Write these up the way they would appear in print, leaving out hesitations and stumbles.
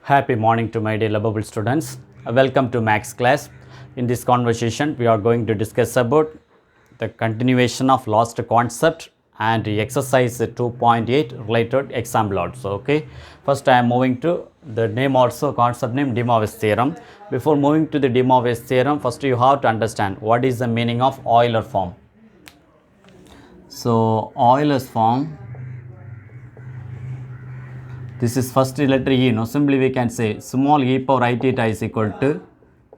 Happy morning to my dear lovable students. Welcome to Max class. In this conversation, we are going to discuss about the continuation of last concept and exercise 2.8 related example also. Okay. First, I am moving to the name also concept name De Moivre's theorem. Before moving to the De Moivre's theorem, first you have to understand what is the meaning of Euler form. So, Euler's form. This is first letter E, simply we can say small e power I theta is equal to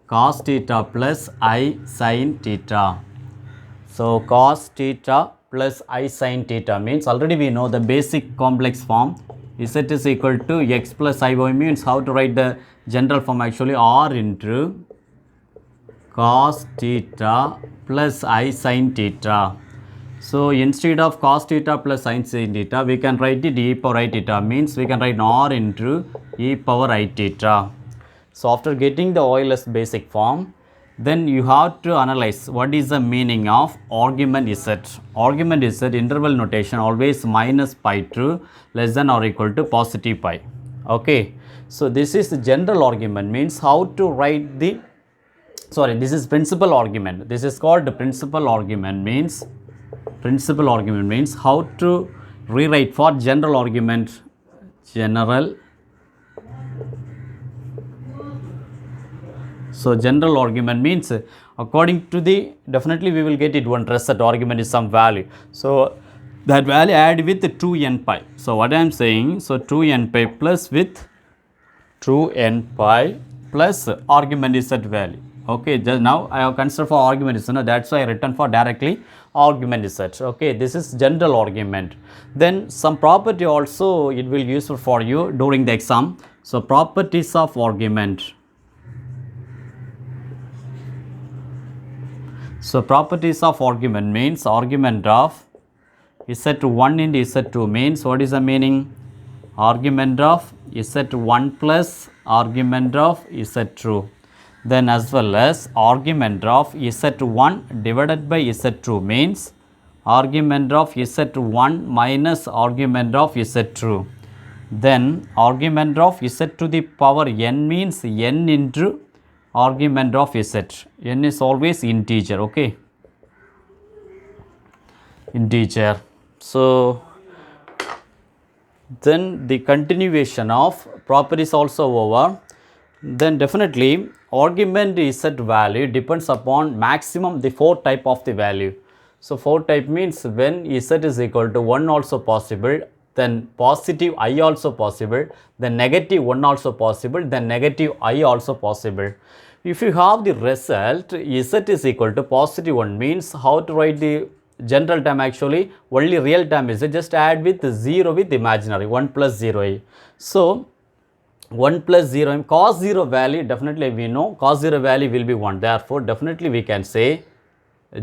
cos theta plus I sin theta. So, cos theta plus I sin theta means already we know the basic complex form Z is equal to x plus Iy means how to write the general form actually R into cos theta plus I sin theta. So, instead of cos theta plus sin theta, we can write it e power I theta means we can write R into e power I theta. So, after getting the Euler's basic form, then you have to analyze what is the meaning of argument Z. Argument Z interval notation always minus pi to less than or equal to positive pi. Okay. So, this is the general argument means how to write the, this is principal argument. This is called the principal argument means how to rewrite for general argument. So general argument means according to the, definitely we will get it one reset argument is some value. So that value add with 2n pi. So what I am saying, so 2n pi plus with 2n pi plus argument is that value. Okay, just now I have considered for argument is, that's why I written for directly argument is that. Okay, this is general argument. Then some property also it will useful for you during the exam. So properties of argument. So properties of argument means argument of Z1 into Z2 means what is the meaning? Argument of Z1 plus argument of Z2. Then as well as argument of Z1 divided by Z2 means argument of Z1 minus argument of Z2. Then argument of Z to the power n means n into argument of Z. N is always integer, okay? Integer. So then the continuation of properties also over. Then definitely argument Z value depends upon maximum the 4 type of the value. So 4 type means when Z is equal to 1 also possible, then positive I also possible, then negative 1 also possible, then negative I also possible. If you have the result Z is equal to positive 1 means how to write the general term actually only real term is just add with 0 with imaginary 1 plus 0. So 1 plus 0 cos 0 value definitely we know cos 0 value will be 1, therefore definitely we can say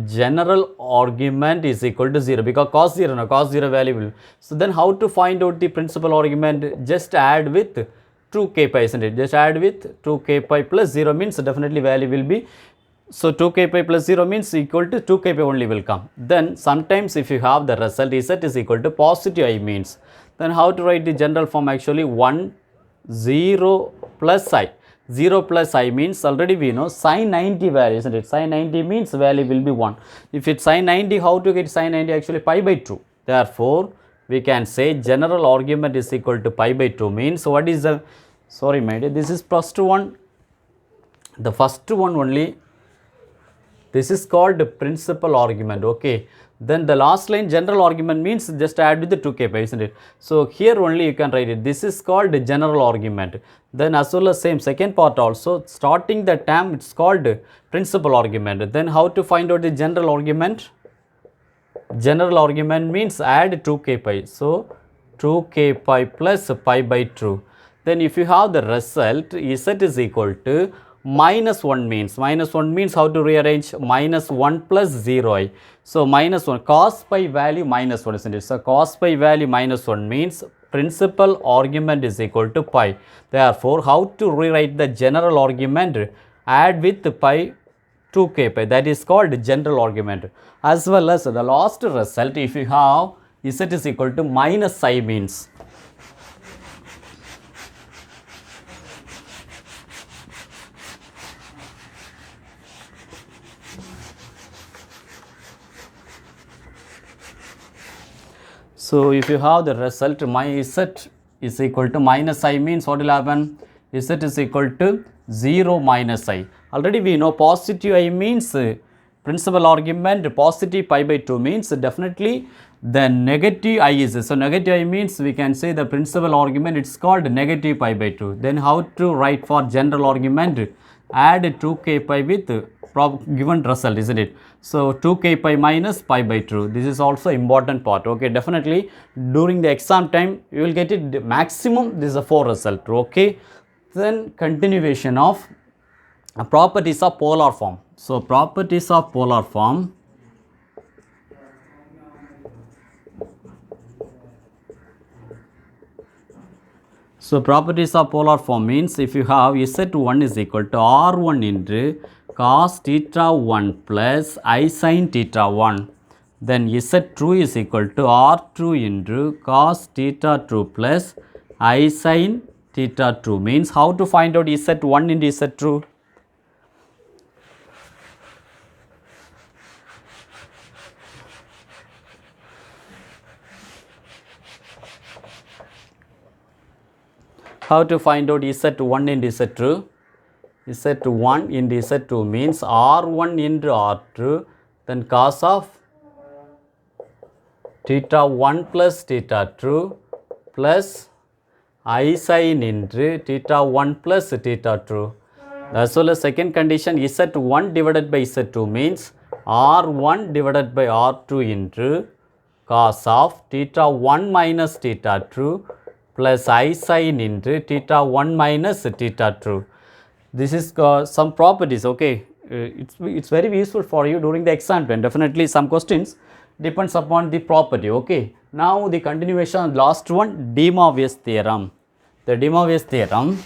general argument is equal to 0 because cos 0 value will. So then how to find out the principal argument? Just add with 2k pi, isn't it? Just add with 2k pi plus 0 means definitely value will be, so 2k pi plus 0 means equal to 2k pi only will come. Then sometimes if you have the result Z is equal to positive I means, then how to write the general form actually 1 0 plus I. 0 plus I means already we know sin 90 value, isn't it? Sin 90 means value will be 1. If it's sin 90, how to get sin 90? Actually pi by 2. Therefore, we can say general argument is equal to pi by 2 means what is the, my dear, this is first one. The first one only, this is called principal argument, okay? Then the last line general argument means just add with the 2k pi, isn't it? So here only you can write it. This is called general argument. Then as well as same second part also starting the term it's called principal argument. Then how to find out the general argument? General argument means add 2k pi. So 2k pi plus pi by 2. Then if you have the result Z is equal to minus 1 means how to rearrange minus 1 plus 0 I. So minus 1 cos pi value minus 1, isn't it? So cos pi value minus 1 means principal argument is equal to pi. Therefore, how to rewrite the general argument? Add with pi 2k pi, that is called general argument. As well as the last result if you have Z is equal to minus I means So if you have the result my z is equal to minus I means what will happen? Z is equal to 0 minus I. Already we know positive I means principal argument positive pi by 2 means definitely the negative I is. So negative I means we can say the principal argument it's called negative pi by 2. Then how to write for general argument? Add 2k pi with given result, isn't it? So 2k pi minus pi by 2. This is also important part. Okay, definitely during the exam time you will get it maximum. This is a 4 result. Okay, then continuation of properties of polar form. So properties of polar form. So properties of polar form means if you have Z1 is equal to R1 into cos theta 1 plus I sin theta 1, then Z2 is equal to R2 into cos theta 2 plus I sin theta 2 means how to find out Z1 into Z2? How to find out Z1 into Z2? Z1 into Z2 means R1 into R2, then cos of theta 1 plus theta 2 plus I sin into theta 1 plus theta 2. As well as second condition Z1 divided by Z2 means R1 divided by R2 into cos of theta 1 minus theta 2 plus I sin into theta 1 minus theta 2. This is some properties. Okay, it's very useful for you during the exam time. Definitely some questions depends upon the property. Okay, now the continuation, last one, De Moivre's theorem. The De Moivre's theorem.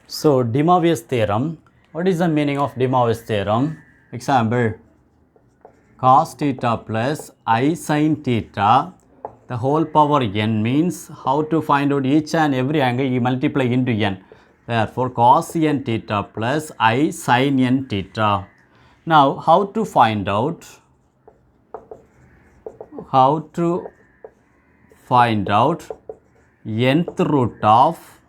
So De Moivre's theorem, what is the meaning of De Moivre's theorem? Example, cos theta plus I sin theta the whole power n means how to find out each and every angle you multiply into n. Therefore cos n theta plus I sin n theta. Now how to find out nth root of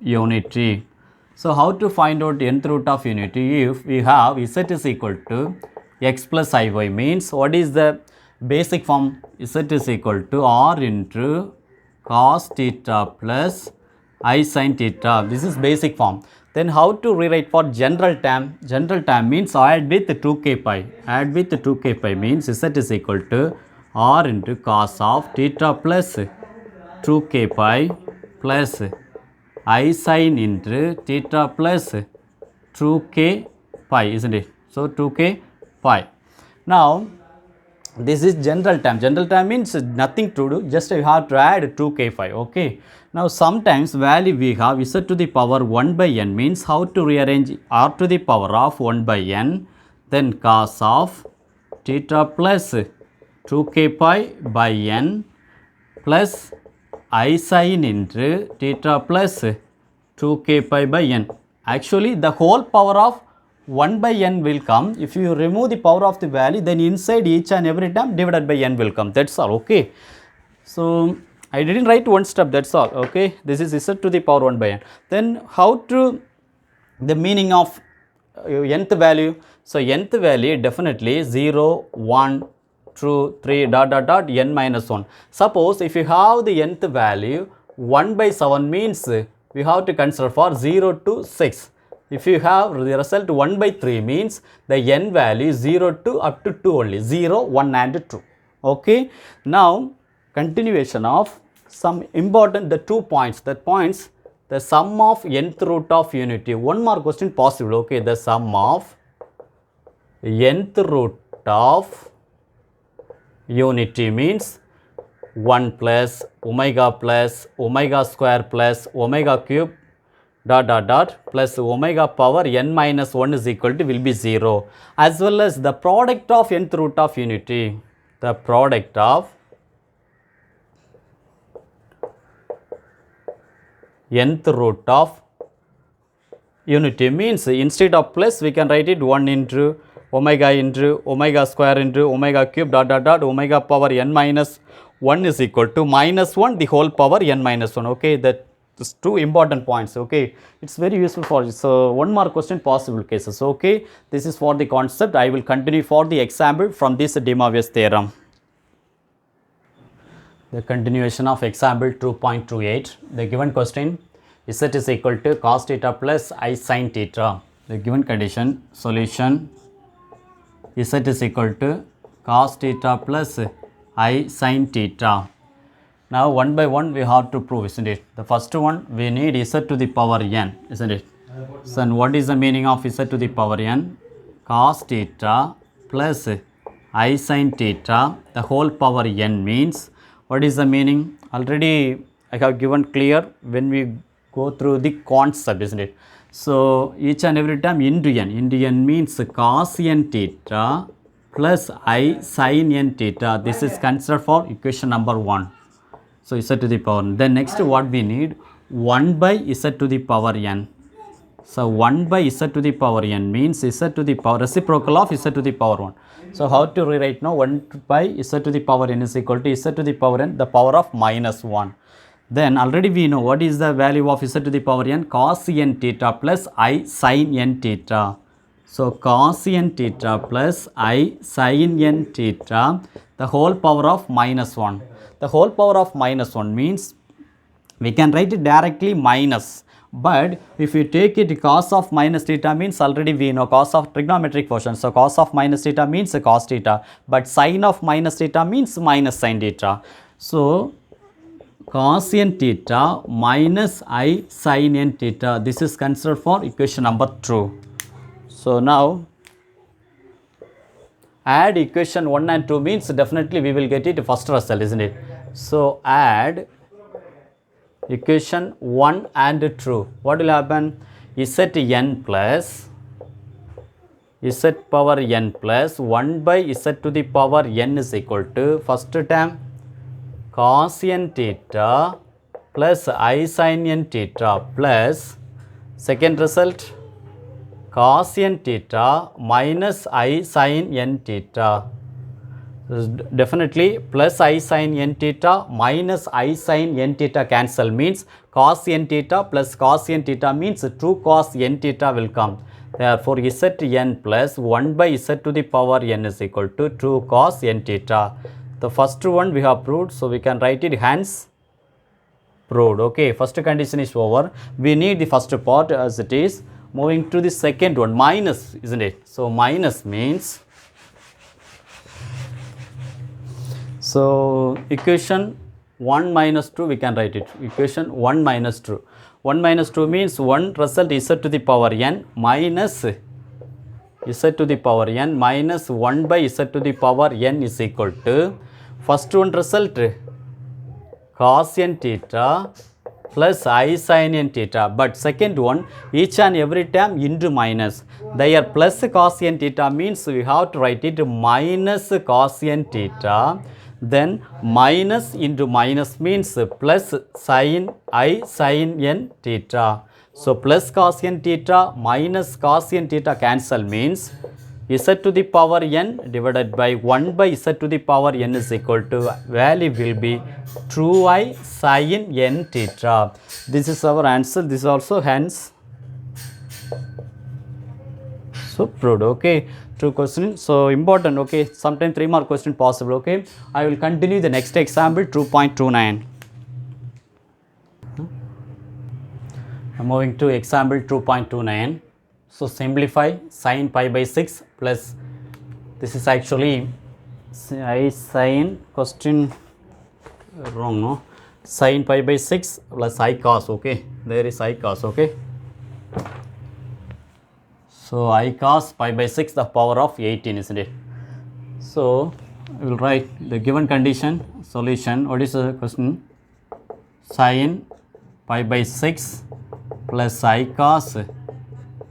unity. So how to find out nth root of unity? If we have z is equal to x plus iy means what is the basic form? Z is equal to r into cos theta plus I sin theta. This is basic form. Then how to rewrite for general term? General term means add with 2k pi. Add with 2k pi means z is equal to r into cos of theta plus 2k pi plus I sin into theta plus 2k pi, isn't it? So 2k pi. Now this is general term. General term means nothing to do, just you have to add 2k pi. Okay. Now sometimes value we have z to the power 1 by n means how to rearrange r to the power of 1 by n, then cos of theta plus 2k pi by n plus I sin into theta plus 2k pi by n. Actually the whole power of 1 by n will come. If you remove the power of the value, then inside each and every term divided by n will come. That's all. Okay. So I didn't write one step. That's all. Okay. This is z to the power 1 by n. Then how to the meaning of nth value? So nth value definitely 0, 1, 2, 3 dot dot dot n minus 1. Suppose if you have the nth value 1 by 7 means we have to consider for 0 to 6. If you have the result 1 by 3 means the n value is 0 to up to 2 only, 0, 1 and 2. Okay. Now continuation of some important the 2 points, that points the sum of nth root of unity. One more question possible. Okay, the sum of nth root of unity means 1 plus omega square plus omega cube dot dot dot plus omega power n minus 1 is equal to will be 0, as well as the product of nth root of unity. The product of nth root of unity means instead of plus we can write it 1 into omega square into omega cube dot dot dot omega power n minus 1 is equal to minus 1 the whole power n minus 1. Okay, that is two important points. Okay, it's very useful for you. So one more question, possible cases. Okay, this is for the concept. I will continue for the example from this De Moivre's theorem. The continuation of example 2.28. The given question, z is equal to cos theta plus I sin theta. The given condition, solution, z is equal to cos theta plus I sin theta. Now one by one we have to prove, isn't it? The first one, we need z to the power n, isn't it? So and what is the meaning of z to the power n? Cos theta plus I sin theta, the whole power n means, what is the meaning? Already I have given clear when we go through the concept, isn't it? So each and every time into n means cos n theta plus I sin n theta. This is considered for equation number 1. So z to the power n. Then next what we need, 1 by z to the power n. So 1 by z to the power n means z to the power reciprocal of z to the power 1. So how to rewrite now? 1 by z to the power n is equal to z to the power n, the power of minus 1. Then already we know what is the value of z to the power n, cos n theta plus I sin n theta. So cos n theta plus I sin n theta, the whole power of minus 1. The whole power of minus 1 means we can write it directly minus. But if you take it cos of minus theta means already we know cos of trigonometric function. So cos of minus theta means cos theta. But sin of minus theta means minus sin theta. So cos n theta minus I sin n theta. This is considered for equation number 2. So now add equation 1 and 2 means definitely we will get it first result, isn't it? So add equation 1 and 2. What will happen? Z n plus z power n plus 1 by z to the power n is equal to first term cos n theta plus I sin n theta plus second result cos n theta minus I sin n theta. Definitely plus I sin n theta minus I sin n theta cancel means cos n theta plus cos n theta means 2 cos n theta will come. Therefore z n plus 1 by z to the power n is equal to 2 cos n theta. The first one we have proved, so we can write it hence proved. Okay, first condition is over. We need the first part as it is. Moving to the second one, minus, isn't it? So minus means, so equation 1 minus 2 we can write it, equation 1 minus 2. 1 minus 2 means one result z to the power n minus z to the power n minus 1 by z to the power n is equal to first one result cos n theta plus I sin n theta, but second one each and every time into minus. There plus cos n theta means we have to write it minus cos n theta, then minus into minus means plus sin I sin n theta. So plus cos n theta minus cos n theta cancel means z to the power n divided by 1 by z to the power n is equal to value will be 2I sin n theta. This is our answer. This is also hence so proved. Okay, 2 questions. So important. Okay, sometimes 3 more question possible. Okay, I will continue the next example 2.29. I'm moving to example 2.29. So simplify sin pi by 6 plus, this is actually I sin question wrong, no, sin pi by 6 plus I cos. Okay, there is I cos. Okay, so I cos pi by 6 the power of 18, isn't it? So we will write the given condition, solution. What is the question? Sin pi by 6 plus I cos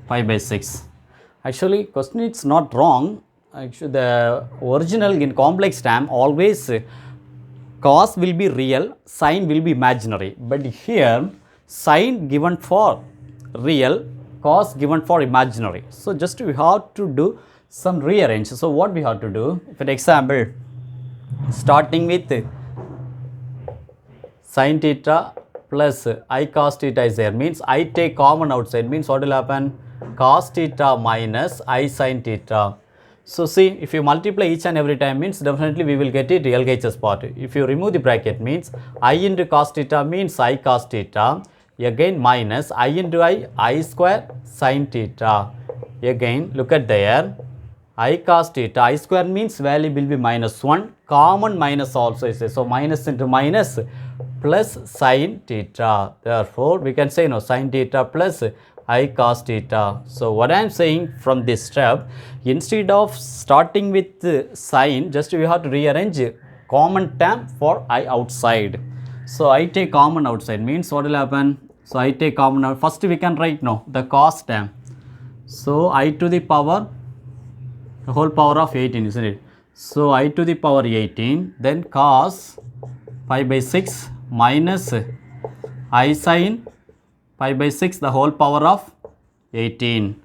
pi by 6. Actually question it's not wrong. Actually the original in complex term always cos will be real, sin will be imaginary, but here sin given for real, cos given for imaginary. So just we have to do some rearrange. So what we have to do, for example, starting with sin theta plus I cos theta is there, means I take common outside, means what will happen, cos theta minus I sin theta. So see, if you multiply each and every time, means definitely we will get it LHS part. If you remove the bracket, means I into cos theta means I cos theta, again minus I into I square sin theta. Again look at there, I cos theta, I square means value will be minus 1, common minus also is there. So minus into minus plus sin theta. Therefore we can say sin theta plus I cos theta. So what I am saying from this step, instead of starting with sin, just we have to rearrange common term for I outside. So I take common outside, means what will happen? So I take common out. First we can write the cos term. So I to the power, the whole power of 18, isn't it? So I to the power 18, then cos pi by 6 minus I sin pi by 6 the whole power of 18.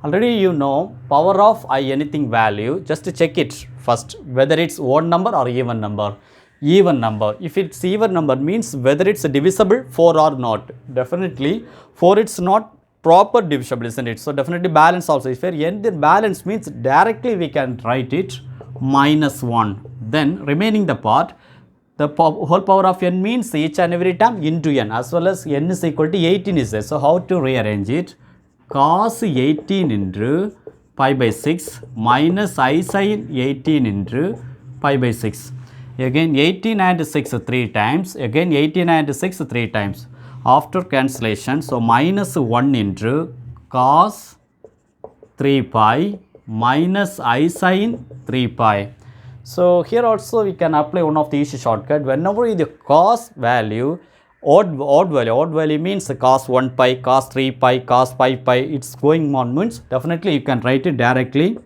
Already you know power of I anything value, just to check it first whether it's odd number or even number. Even number, if it's even number means whether it's divisible 4 or not. Definitely 4 it's not proper divisible, isn't it? So definitely balance also. If we end the balance means directly we can write it minus 1. Then remaining the part, the whole power of n means each and every term into n, as well as n is equal to 18 is there. So how to rearrange it? Cos 18 into pi by 6 minus I sin 18 into pi by 6. Again 18 and 6 3 times, again 18 and 6 3 times. After cancellation, so minus 1 into cos 3 pi minus I sin 3 pi. So here also we can apply one of the easy shortcut. Whenever the cos value, odd value means cos 1 pi, cos 3 pi, cos 5 pi, it's going on means definitely you can write it directly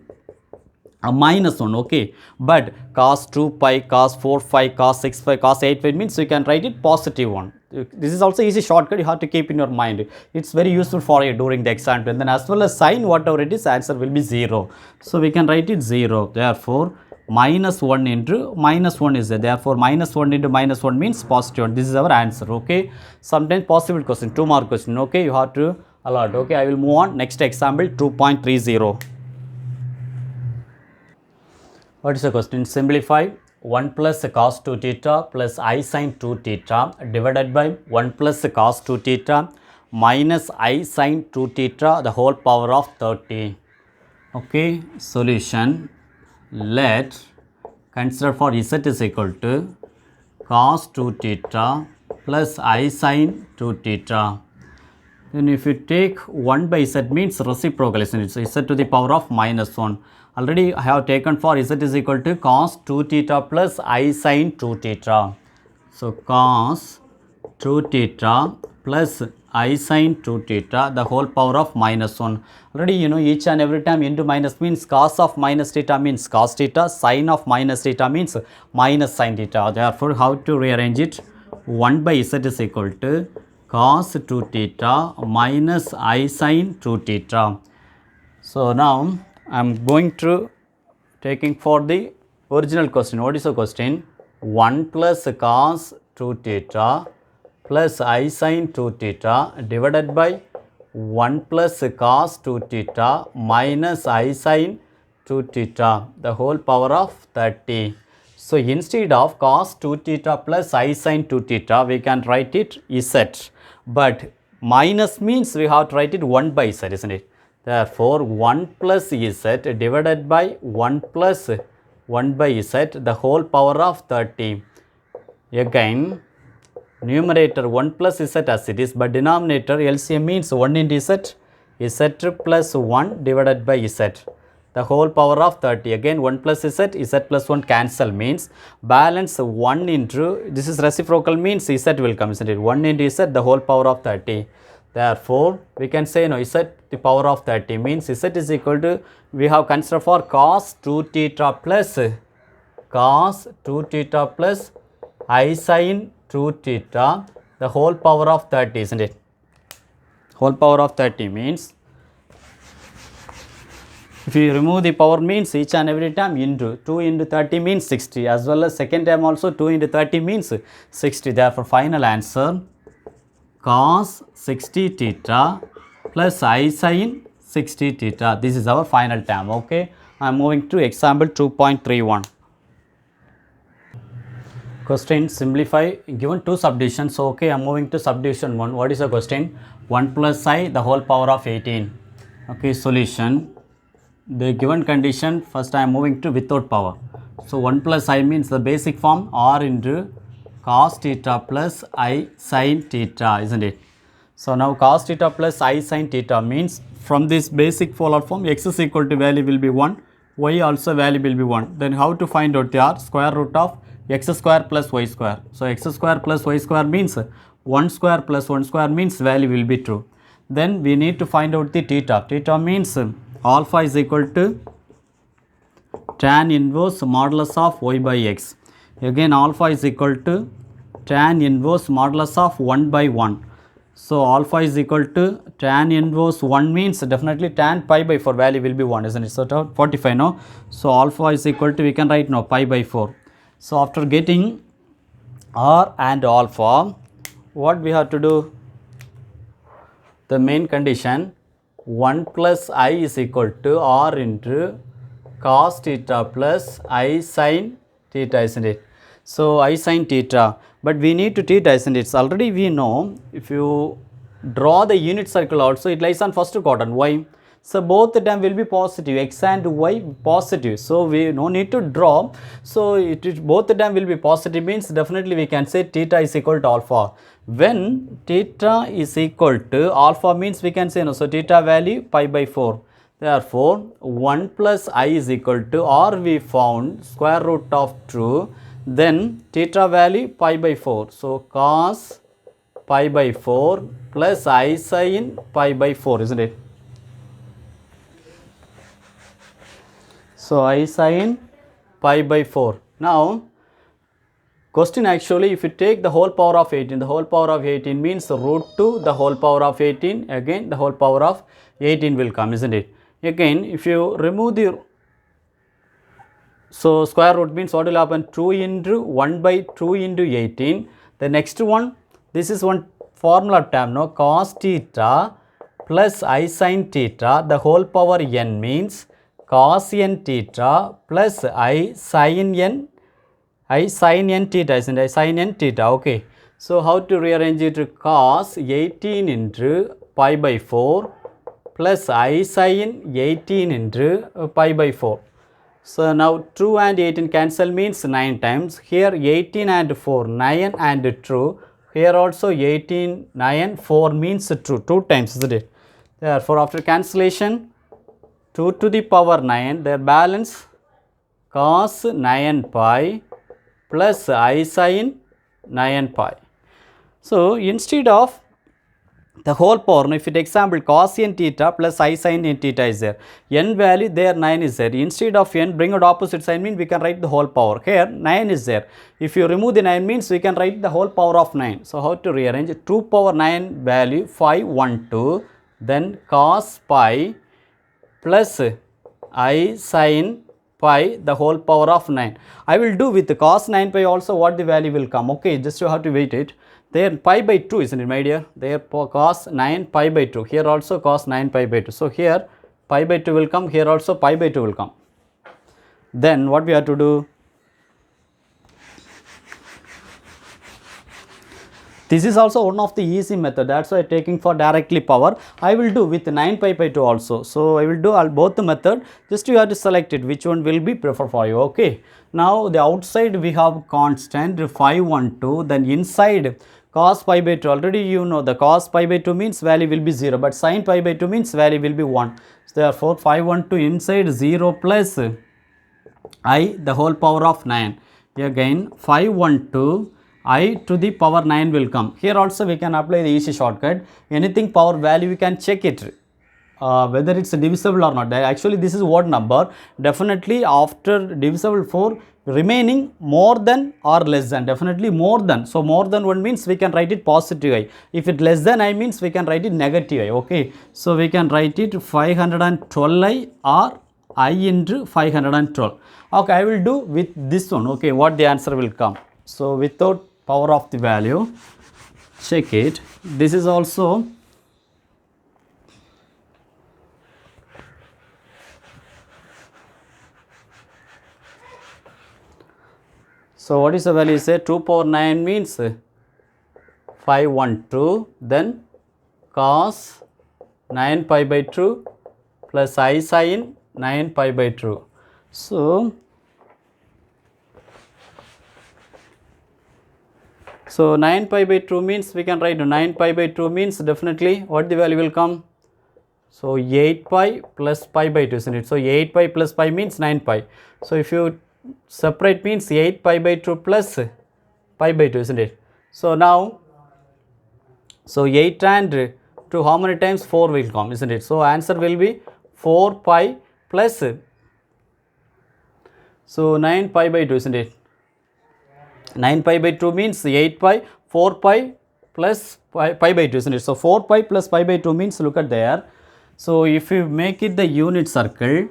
a minus 1, okay. But cos 2 pi, cos 4 pi, cos 6 pi, cos 8 pi means you can write it positive 1. This is also easy shortcut, you have to keep in your mind. It's very useful for you during the exam. And then as well as sin, whatever it is, answer will be 0. So we can write it 0. Therefore minus 1 into minus 1 is there. Therefore minus 1 into minus 1 means positive 1. This is our answer, okay. Sometimes possible question, 2 mark question, okay. You have to allot, okay. I will move on. Next example 2.30. What is the question? Simplify 1 plus cos 2 theta plus I sin 2 theta divided by 1 plus cos 2 theta minus I sin 2 theta the whole power of 30. Okay, solution. Let consider for z is equal to cos 2 theta plus I sin 2 theta. Then if you take 1 by z means reciprocal, isn't it? So z to the power of minus 1. Already I have taken for z is equal to cos 2 theta plus I sin 2 theta. So cos 2 theta plus I sin 2 theta the whole power of minus 1. Already you know each and every time into minus means cos of minus theta means cos theta, sin of minus theta means minus sin theta. Therefore how to rearrange it? 1 by z is equal to cos 2 theta minus I sin 2 theta. So now I am going to taking for the original question. What is the question? 1 plus cos 2 theta plus I sin 2 theta divided by 1 plus cos 2 theta minus I sin 2 theta the whole power of 30. So instead of cos 2 theta plus I sin 2 theta we can write it z, but minus means we have to write it 1 by z, isn't it? Therefore 1 plus z divided by 1 plus 1 by z the whole power of 30. Again numerator 1 plus z as it is, but denominator LCM means 1 into z plus 1 divided by z the whole power of 30. Again 1 plus z plus 1 cancel means balance 1 into, this is reciprocal means z will come, isn't it? 1 into z the whole power of 30. Therefore we can say z the power of 30 means z is equal to, we have considered for cos 2 theta plus I sin 2 theta the whole power of 30, isn't it? Whole power of 30 means If you remove the power means each and every time into 2 into 30 means 60, as well as second time also 2 into 30 means 60. Therefore, final answer cos 60 theta plus I sin 60 theta. This is our final term. Okay, I am moving to example 2.31. Question simplify given two subdivisions. So, okay, I am moving to subdivision 1. What is the question? 1 plus I the whole power of 18. Okay, solution. The given condition, first I am moving to without power. So 1 plus I means the basic form r into cos theta plus I sin theta, isn't it? So now cos theta plus I sin theta means from this basic polar form x is equal to value will be 1, y also value will be 1. Then how to find out the r? Square root of x square plus y square. So x square plus y square means 1 square plus 1 square means value will be true. Then we need to find out the theta. Theta means alpha is equal to tan inverse modulus of y by x. Again alpha is equal to tan inverse modulus of 1 by 1. So alpha is equal to tan inverse 1 means definitely tan pi by 4 value will be 1, isn't it? So 45 no. So alpha is equal to, we can write now pi by 4. So after getting r and alpha, what we have to do? The main condition 1 plus I is equal to r into cos theta plus I sin theta, isn't it? So I sin theta, but we need to theta, isn't it? So already we know if you draw the unit circle also, it lies on first quadrant. Why? So both the term will be positive, x and y positive. So we no need to draw. So both the term will be positive means definitely we can say theta is equal to alpha. When theta is equal to alpha means we can say no. So theta value pi by 4. Therefore 1 plus I is equal to, or we found square root of 2. Then theta value pi by 4. So cos pi by 4 plus I sin pi by 4, isn't it? So I sin pi by 4. Now question actually, if you take the whole power of 18, the whole power of 18 means root 2 the whole power of 18, again the whole power of 18 will come, isn't it? Again if you remove the, so square root means what will happen? 2 into 1 by 2 into 18. The next one, this is one formula term, no? Cos theta plus I sin theta the whole power n means cos n theta plus I sin n theta, isn't it? I sin n theta, okay. So how to rearrange it? Cos 18 into pi by 4 plus I sin 18 into pi by 4. So now 2 and 18 cancel means 9 times. Here 18 and 4, 9 and true. Here also 18, 9, 4 means true, 2 times, isn't it? Therefore after cancellation, 2 to the power 9, their balance cos 9 pi plus I sin 9 pi. So instead of the whole power, now if you take example cos n theta plus I sin n theta is there, n value there 9 is there. Instead of n, bring out opposite sign means we can write the whole power. Here 9 is there. If you remove the 9 means we can write the whole power of 9. So how to rearrange? 2 power 9 value 512, then cos pi plus I sin pi the whole power of 9. I will do with the cos 9 pi also what the value will come. Okay, just you have to wait it. There pi by 2, isn't it, my dear? There cos 9 pi by 2. Here also cos 9 pi by 2. So here pi by 2 will come. Here also pi by 2 will come. Then what we have to do? This is also one of the easy method. That's why taking for directly power. I will do with 9 pi by 2 also. So I will do both the method. Just you have to select it which one will be preferred for you. Okay. Now the outside we have constant 512. Then inside cos pi by 2. Already you know the cos pi by 2 means value will be 0. But sin pi by 2 means value will be 1. So therefore 512 inside 0 plus I the whole power of 9. Again 512. I to the power 9 will come. Here also we can apply the easy shortcut. Anything power value we can check it whether it's divisible or not. Actually this is odd number. Definitely after divisible 4 remaining more than or less than. Definitely more than. So more than 1 means we can write it positive I. If it less than I means we can write it negative I. Okay. So we can write it 512 I or I into 512. Okay, I will do with this one. Okay, what the answer will come. So without power of the value, check it. This is also so what is the value? Say 2 power 9 means 512, then cos 9 pi by 2 plus I sin 9 pi by 2. So 9 pi by 2 means we can write 9 pi by 2 means definitely what the value will come. So 8 pi plus pi by 2, isn't it? So 8 pi plus pi means 9 pi. So if you separate means 8 pi by 2 plus pi by 2, isn't it? So now, so 8 and 2 how many times? 4 will come, isn't it? So answer will be 4 pi plus, so 9 pi by 2, isn't it? 9 pi by 2 means 8 pi, 4 pi plus pi by 2, isn't it? So 4 pi plus pi by 2 means, look at there. So if you make it the unit circle,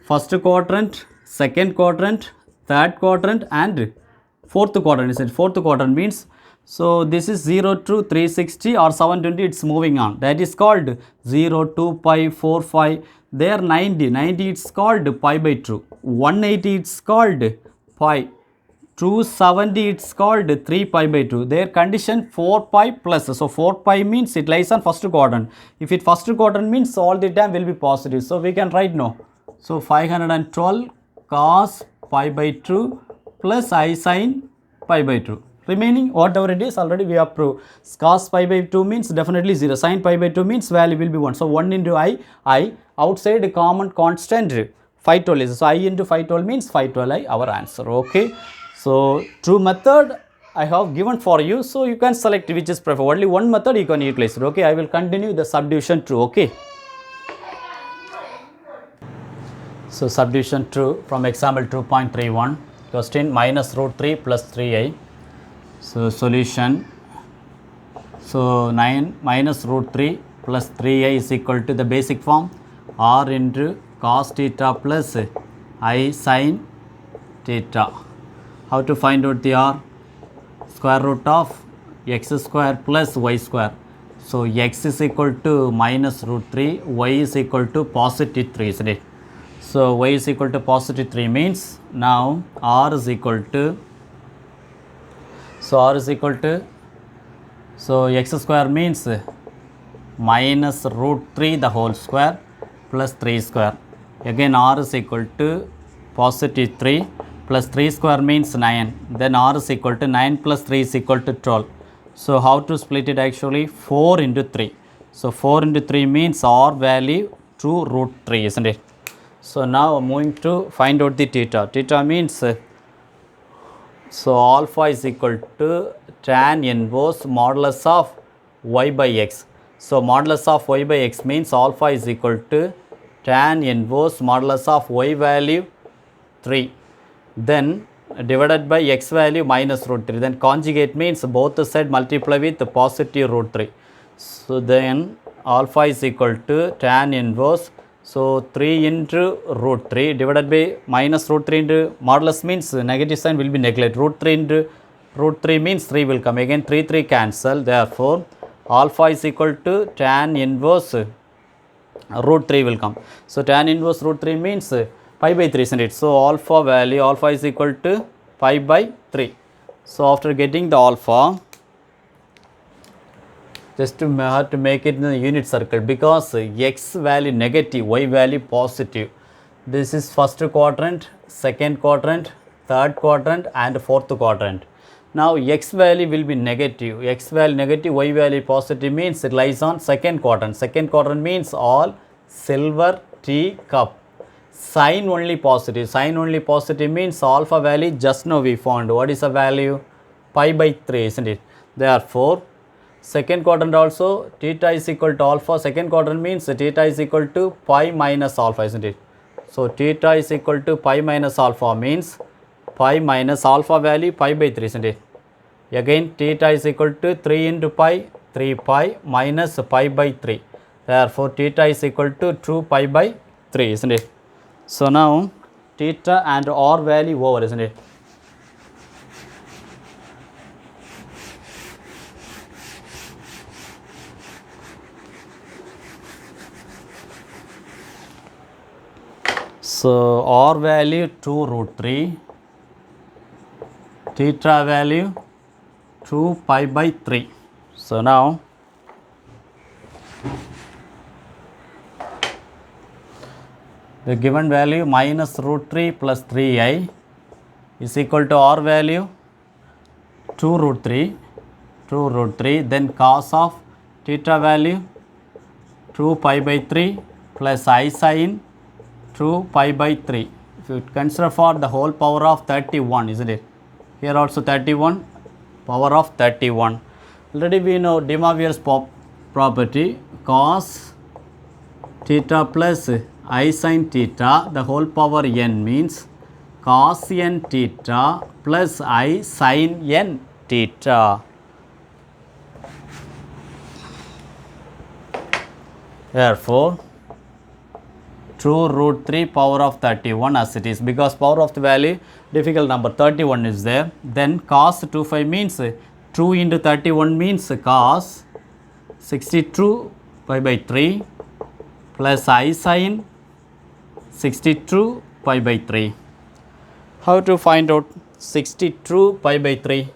first quadrant, second quadrant, third quadrant and fourth quadrant, isn't it? Fourth quadrant means, so this is 0 to 360 or 720, it's moving on. That is called 0, 2 pi, 4, 5. There 90, it's called pi by 2. 180 it's called pi. 270 it's called 3 pi by 2. Their condition 4 pi plus. So 4 pi means it lies on first quadrant. If it first quadrant means all the time will be positive. So we can write no. So 512 cos pi by 2 plus I sin pi by 2. Remaining whatever it is already we have proved. Cos pi by 2 means definitely 0. Sin pi by 2 means value will be 1. So 1 into I outside common constant 512 is. So I into 512 means 512 our answer. Okay. So two method I have given for you. So you can select which is preferred. Only one method you can utilize. Okay. I will continue the subdivision 2. Okay. So subdivision 2 from example 2.31. Question minus root 3 plus 3i. So solution. So 9 minus root 3 plus 3i is equal to the basic form r into cos theta plus I sin theta. How to find out the r? Square root of x square plus y square. So x is equal to minus root 3, y is equal to positive 3, isn't it? So y is equal to positive 3 means now r is equal to, so r is equal to, so x square means minus root 3 the whole square plus 3 square. Again r is equal to positive 3 plus 3 square means 9. Then r is equal to 9 plus 3 is equal to 12. So how to split it actually? 4 into 3. So 4 into 3 means r value to root 3, isn't it? So now moving to find out the theta. Theta means, so alpha is equal to tan inverse modulus of y by x. So modulus of y by x means alpha is equal to tan inverse modulus of y value 3. Then divided by x value minus root 3. Then conjugate means both side multiply with the positive root 3. So then alpha is equal to tan inverse. So 3 into root 3 divided by minus root 3 into modulus means negative sign will be neglected. Root 3 into root 3 means 3 will come. Again 3 cancel. Therefore alpha is equal to tan inverse root 3 will come. So tan inverse root 3 means pi by 3, isn't it? So alpha value, alpha is equal to pi by 3. So after getting the alpha, just to have to make it in the unit circle, because x value negative, y value positive. This is first quadrant, second quadrant, third quadrant and fourth quadrant. Now x value will be negative, x value negative, y value positive means it lies on second quadrant. Second quadrant means all silver tea cup. Sign only positive. Sign only positive means alpha value just now we found. What is the value? Pi by 3, isn't it? Therefore, second quadrant also theta is equal to alpha. Second quadrant means theta is equal to pi minus alpha, isn't it? So theta is equal to pi minus alpha means pi minus alpha value pi by 3, isn't it? Again theta is equal to 3 into pi, 3 pi minus pi by 3. Therefore theta is equal to 2 pi by 3, isn't it? So now theta and r value over, isn't it? So r value 2 root 3, theta value 2 pi by 3. So now the given value minus root 3 plus 3i is equal to r value 2 root 3, then cos of theta value 2 pi by 3 plus I sin 2 pi by 3. If you consider for the whole power of 31, isn't it? Here also 31, power of 31. Already we know De Moivre's property, cos theta plus I sin theta, the whole power n means cos n theta plus I sin n theta. Therefore, 2 root 3 power of 31 as it is, because power of the value difficult number 31 is there. Then cos 25 means 2 into 31 means cos 62 pi by 3 plus I sin 62 pi by 3. How to find out 62 pi by 3?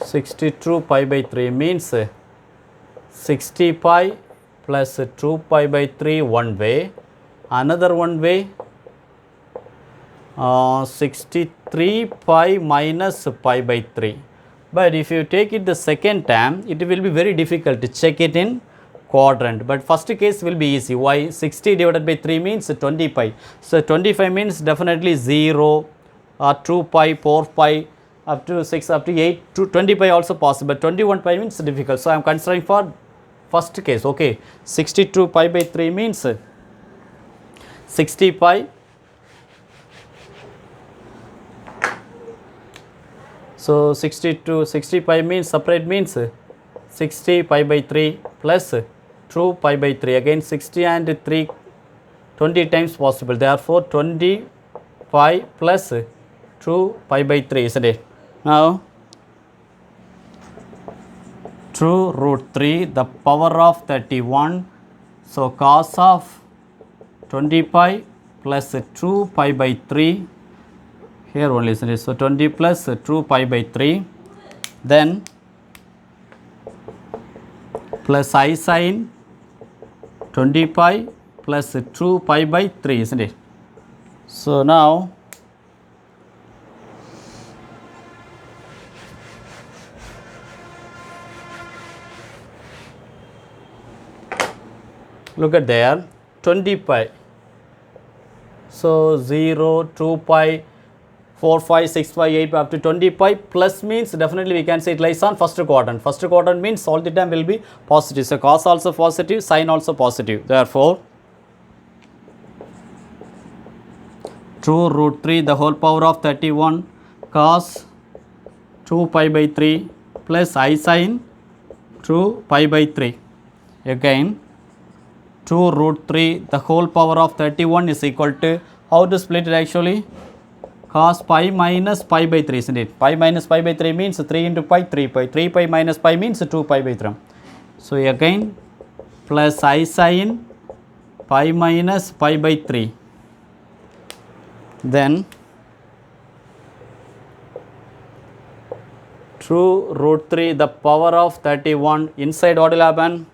62 pi by 3 means 60 pi plus 2 pi by 3 one way, another one way 63 pi minus pi by 3. But if you take it the second time, it will be very difficult to check it in quadrant, but first case will be easy. Why? 60 divided by 3 means 20 pi. So 25 means definitely 0 or 2 pi, 4 pi, up to 6, up to 8, to 20 pi also possible, but 21 pi means difficult. So I am considering for first case. Okay, 62 pi by 3 means 60 pi. So 60 pi means separate means 60 pi by 3 plus 2 pi by 3, again 60 and 3 20 times possible, therefore 20 pi plus 2 pi by 3, isn't it? Now 2 root 3 the power of 31, so cos of 20 pi plus 2 pi by 3 here only, isn't it? So 20 plus 2 pi by 3, then plus I sin 20 pi plus 2 pi by 3, isn't it? So now look at there 20 pi. So 0, 2 pi, 4, 5, 6, 5, 8 up to 20 pi plus means definitely we can say it lies on first quadrant. First quadrant means all the time will be positive. So cos also positive, sin also positive. Therefore 2 root 3 the whole power of 31 cos 2 pi by 3 plus I sin 2 pi by 3. Again 2 root 3 the whole power of 31 is equal to, how to split it actually? Cos pi minus pi by 3, isn't it? Pi minus pi by 3 means 3 into pi, 3 pi. 3 pi minus pi means 2 pi by 3. So again plus I sin pi minus pi by 3. Then 2 root 3 the power of 31 inside what will happen?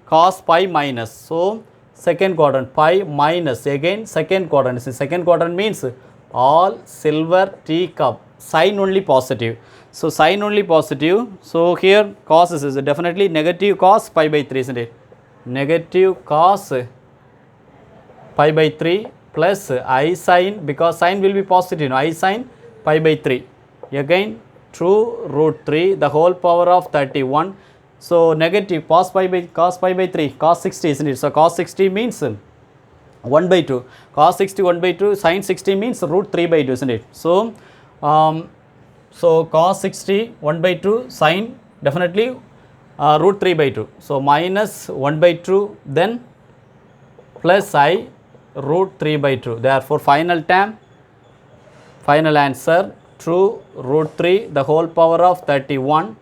Cos pi minus, so second quadrant pi minus, again second quadrant. See, second quadrant means all silver teacup, sign only positive. So sign only positive, so here cos is definitely negative cos pi by 3, isn't it? Negative cos pi by 3 plus I sin, because sin will be positive, I sin pi by 3. Again 2 root 3 the whole power of 31. So negative cos pi by 3, cos 60, isn't it? So cos 60 means 1 by 2, cos 60 1 by 2, sin 60 means root 3 by 2, isn't it? So so cos 60 1 by 2, sin definitely root 3 by 2. So minus 1 by 2, then plus I root 3 by 2. Therefore, final answer true root 3 the whole power of 31.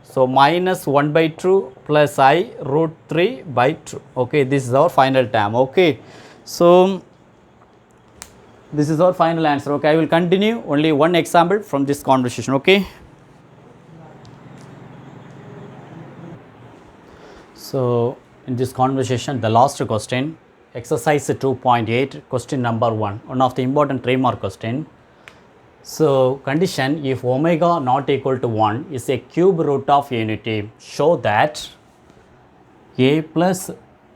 So, minus 1 by 2 plus I root 3 by 2. Okay, this is our final term. Okay, so this is our final answer. Okay, I will continue only one example from this conversation. Okay. So, in this conversation, the last question, exercise 2.8, question number 1, one of the important 3-mark question. So, condition if omega not equal to 1 is a cube root of unity, show that a plus,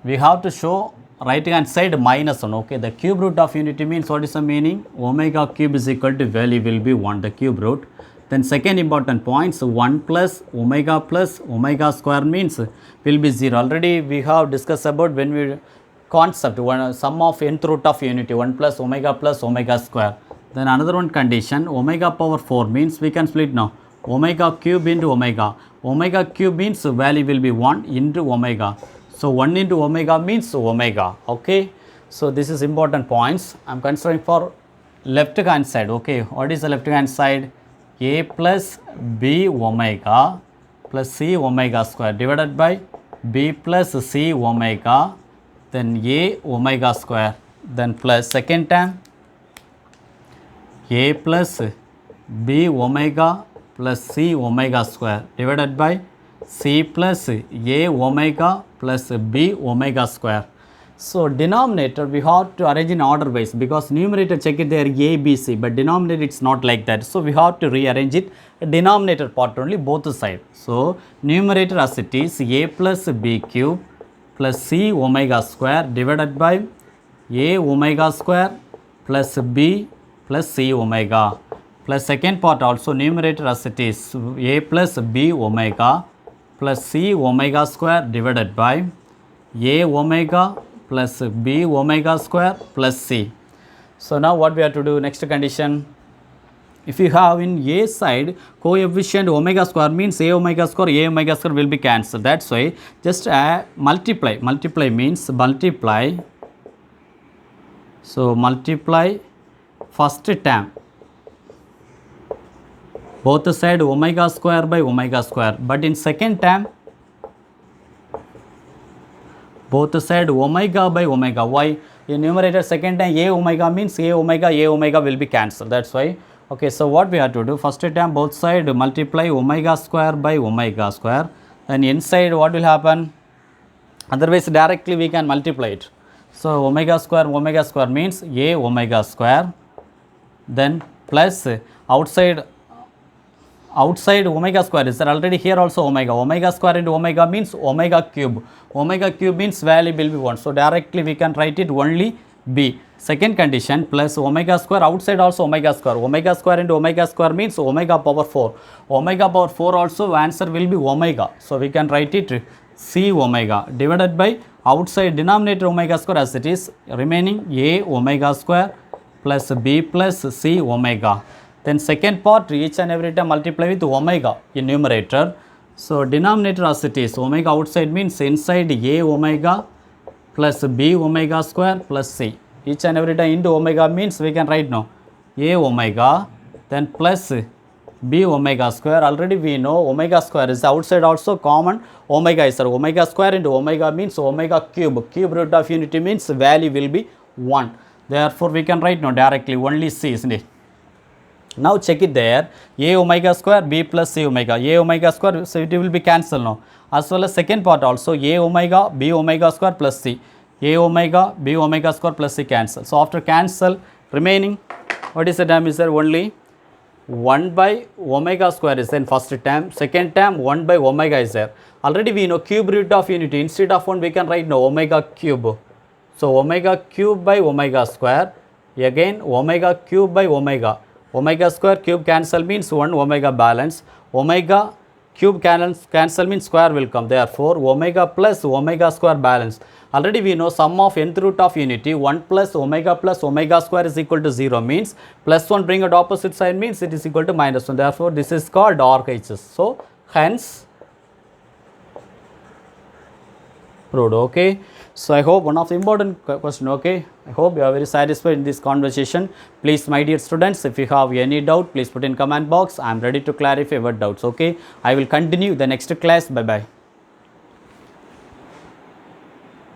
we have to show right hand side minus 1. Okay, the cube root of unity means what is the meaning? Omega cube is equal to value will be 1, the cube root. Then second important point, so 1 plus omega square means will be 0. Already we have discussed about when we concept one sum of nth root of unity 1 plus omega square. Then another one condition, omega power 4 means we can split now. Omega cube into omega. Omega cube means value will be 1 into omega. So 1 into omega means omega. Okay. So this is important points. I am considering for left hand side. Okay. What is the left hand side? A plus b omega plus c omega square divided by b plus c omega, then a omega square, then plus second term a plus b omega plus c omega square divided by c plus a omega plus b omega square. So, denominator we have to arrange in order wise, because numerator check it there a, b, c, but denominator it is not like that. So, we have to rearrange it denominator part only both sides. So, numerator as it is a plus b cube plus c omega square divided by a omega square plus b plus c omega, plus second part also numerator as it is a plus b omega plus c omega square divided by a omega plus b omega square plus c. So, now what we have to do, next condition, if you have in a side coefficient omega square means a omega square will be cancelled. That is why just multiply means multiply. So, multiply first term both side omega square by omega square, but in second term both side omega by omega. Why? In numerator second time a omega means a omega will be cancelled. That is why. Okay, so what we have to do, first term both side multiply omega square by omega square, then inside what will happen? Otherwise directly we can multiply it. So, omega square means a omega square, then plus outside omega square is there already, here also omega square into omega means omega cube means value will be 1. So, directly we can write it only b. Second condition, plus omega square outside also omega square into omega square means omega power 4 also answer will be omega. So, we can write it c omega divided by outside denominator omega square as it is remaining a omega square plus b plus c omega. Then second part each and every time multiply with omega in numerator. So, denominator as it is omega outside means inside a omega plus b omega square plus c. Each and every time into omega means we can write now a omega then plus b omega square. Already we know omega square is outside also common omega is there. Omega square into omega means omega cube root of unity means value will be 1. Therefore, we can write now directly only c, isn't it? Now check it there, a omega square b plus c omega, a omega square, so it will be cancelled now, as well as second part also a omega b omega square plus c, a omega b omega square plus c cancel. So, after cancel remaining what is the term is there, only 1 by omega square is there in first term, second term 1 by omega is there. Already we know cube root of unity, instead of 1 we can write now omega cube. So, omega cube by omega square, again omega cube by omega square cube cancel means 1 omega balance, omega cube cancel means square will come, therefore omega plus omega square balance. Already we know sum of nth root of unity 1 plus omega square is equal to 0 means plus 1 bring it opposite side means it is equal to minus 1, therefore this is called RHS. So, hence proved. Okay. So I hope one of the important question, okay, I hope you are very satisfied in this conversation. Please, my dear students, if you have any doubt, please put in comment box. I am ready to clarify your doubts. Okay, I will continue the next class. Bye bye.